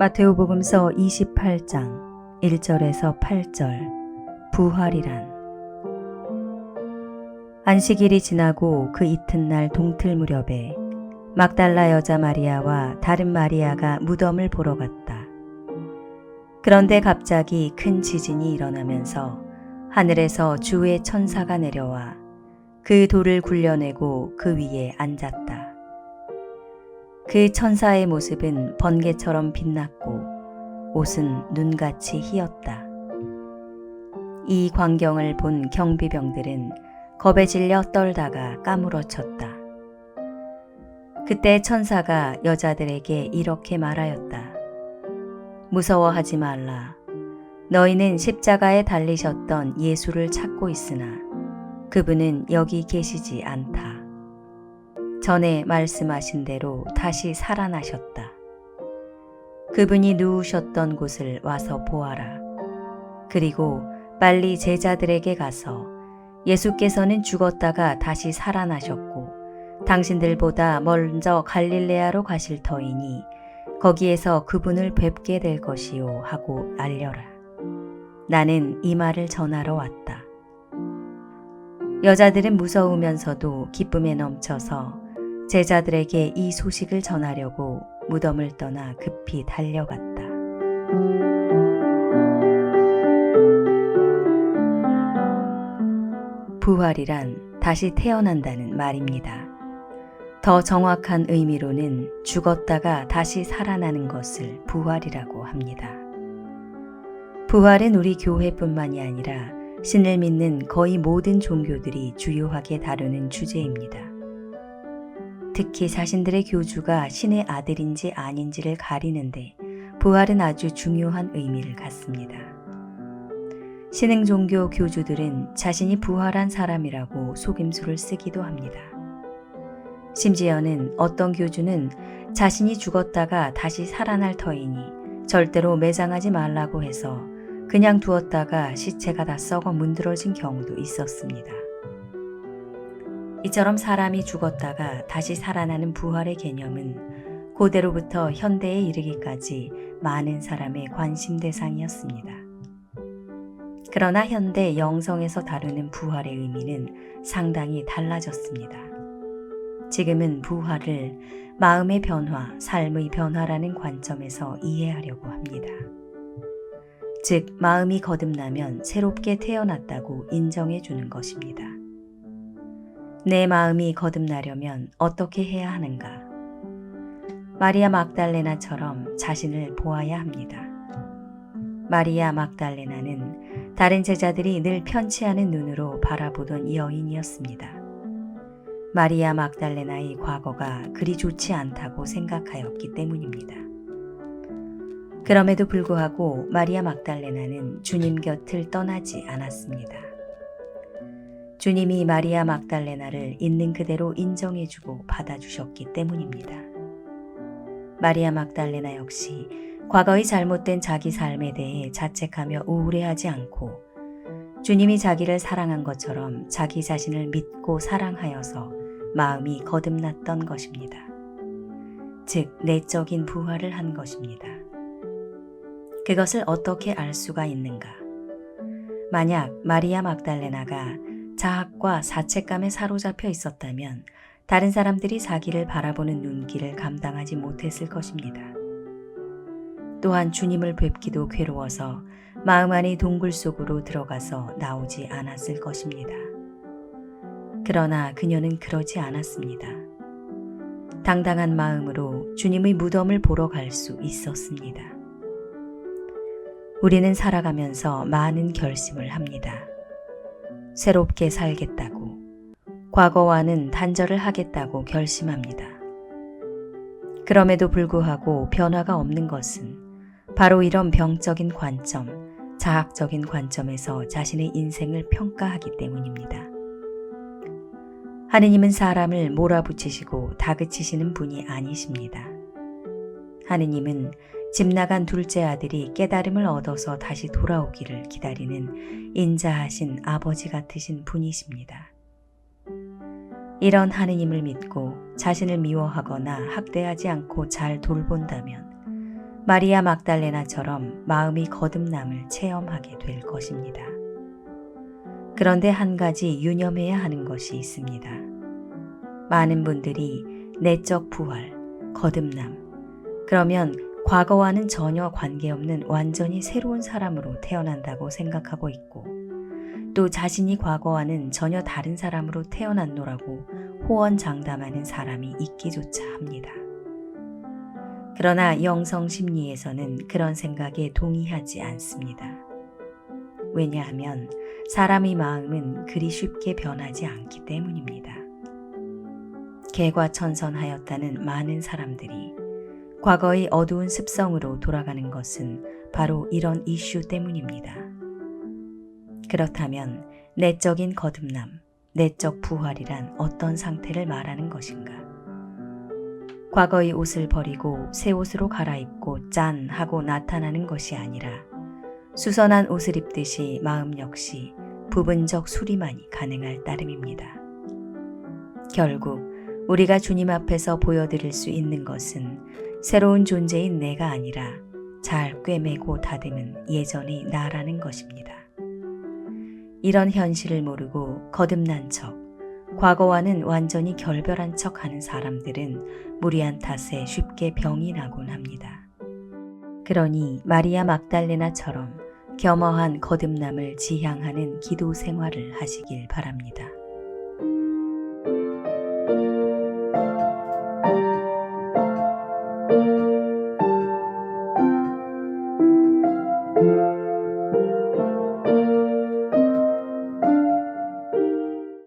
마테오복음서 28장 1절에서 8절. 부활이란. 안식일이 지나고 그 이튿날 동틀 무렵에 막달라 여자 마리아와 다른 마리아가 무덤을 보러 갔다. 그런데 갑자기 큰 지진이 일어나면서 하늘에서 주의 천사가 내려와 그 돌을 굴려내고 그 위에 앉았다. 그 천사의 모습은 번개처럼 빛났고 옷은 눈같이 희었다. 이 광경을 본 경비병들은 겁에 질려 떨다가 까무러쳤다. 그때 천사가 여자들에게 이렇게 말하였다. 무서워하지 말라. 너희는 십자가에 달리셨던 예수를 찾고 있으나 그분은 여기 계시지 않다. 전에 말씀하신 대로 다시 살아나셨다. 그분이 누우셨던 곳을 와서 보아라. 그리고 빨리 제자들에게 가서 예수께서는 죽었다가 다시 살아나셨고 당신들보다 먼저 갈릴레아로 가실 터이니 거기에서 그분을 뵙게 될 것이요 하고 알려라. 나는 이 말을 전하러 왔다. 여자들은 무서우면서도 기쁨에 넘쳐서 제자들에게 이 소식을 전하려고 무덤을 떠나 급히 달려갔다. 부활이란 다시 태어난다는 말입니다. 더 정확한 의미로는 죽었다가 다시 살아나는 것을 부활이라고 합니다. 부활은 우리 교회뿐만이 아니라 신을 믿는 거의 모든 종교들이 주요하게 다루는 주제입니다. 특히 자신들의 교주가 신의 아들인지 아닌지를 가리는데 부활은 아주 중요한 의미를 갖습니다. 신흥 종교 교주들은 자신이 부활한 사람이라고 속임수를 쓰기도 합니다. 심지어는 어떤 교주는 자신이 죽었다가 다시 살아날 터이니 절대로 매장하지 말라고 해서 그냥 두었다가 시체가 다 썩어 문드러진 경우도 있었습니다. 이처럼 사람이 죽었다가 다시 살아나는 부활의 개념은 고대로부터 현대에 이르기까지 많은 사람의 관심 대상이었습니다. 그러나 현대 영성에서 다루는 부활의 의미는 상당히 달라졌습니다. 지금은 부활을 마음의 변화, 삶의 변화라는 관점에서 이해하려고 합니다. 즉, 마음이 거듭나면 새롭게 태어났다고 인정해 주는 것입니다. 내 마음이 거듭나려면 어떻게 해야 하는가? 마리아 막달레나처럼 자신을 보아야 합니다. 마리아 막달레나는 다른 제자들이 늘 편치 않은 눈으로 바라보던 여인이었습니다. 마리아 막달레나의 과거가 그리 좋지 않다고 생각하였기 때문입니다. 그럼에도 불구하고 마리아 막달레나는 주님 곁을 떠나지 않았습니다. 주님이 마리아 막달레나를 있는 그대로 인정해주고 받아주셨기 때문입니다. 마리아 막달레나 역시 과거의 잘못된 자기 삶에 대해 자책하며 우울해하지 않고 주님이 자기를 사랑한 것처럼 자기 자신을 믿고 사랑하여서 마음이 거듭났던 것입니다. 즉, 내적인 부활을 한 것입니다. 그것을 어떻게 알 수가 있는가? 만약 마리아 막달레나가 자학과 자책감에 사로잡혀 있었다면 다른 사람들이 자기를 바라보는 눈길을 감당하지 못했을 것입니다. 또한 주님을 뵙기도 괴로워서 마음 안의 동굴 속으로 들어가서 나오지 않았을 것입니다. 그러나 그녀는 그러지 않았습니다. 당당한 마음으로 주님의 무덤을 보러 갈 수 있었습니다. 우리는 살아가면서 많은 결심을 합니다. 새롭게 살겠다고, 과거와는 단절을 하겠다고 결심합니다. 그럼에도 불구하고 변화가 없는 것은 바로 이런 병적인 관점, 자학적인 관점에서 자신의 인생을 평가하기 때문입니다. 하느님은 사람을 몰아붙이시고 다그치시는 분이 아니십니다. 하느님은 집 나간 둘째 아들이 깨달음을 얻어서 다시 돌아오기를 기다리는 인자하신 아버지 같으신 분이십니다. 이런 하느님을 믿고 자신을 미워하거나 학대하지 않고 잘 돌본다면 마리아 막달레나처럼 마음이 거듭남을 체험하게 될 것입니다. 그런데 한 가지 유념해야 하는 것이 있습니다. 많은 분들이 내적 부활, 거듭남, 그러면 과거와는 전혀 관계없는 완전히 새로운 사람으로 태어난다고 생각하고 있고, 또 자신이 과거와는 전혀 다른 사람으로 태어났노라고 호언장담하는 사람이 있기조차 합니다. 그러나 영성 심리에서는 그런 생각에 동의하지 않습니다. 왜냐하면 사람의 마음은 그리 쉽게 변하지 않기 때문입니다. 개과천선하였다는 많은 사람들이 과거의 어두운 습성으로 돌아가는 것은 바로 이런 이슈 때문입니다. 그렇다면 내적인 거듭남, 내적 부활이란 어떤 상태를 말하는 것인가? 과거의 옷을 버리고 새 옷으로 갈아입고 짠 하고 나타나는 것이 아니라 수선한 옷을 입듯이 마음 역시 부분적 수리만이 가능할 따름입니다. 결국 우리가 주님 앞에서 보여드릴 수 있는 것은 새로운 존재인 내가 아니라 잘 꿰매고 다듬은 예전의 나라는 것입니다. 이런 현실을 모르고 거듭난 척, 과거와는 완전히 결별한 척 하는 사람들은 무리한 탓에 쉽게 병이 나곤 합니다. 그러니 마리아 막달레나처럼 겸허한 거듭남을 지향하는 기도 생활을 하시길 바랍니다.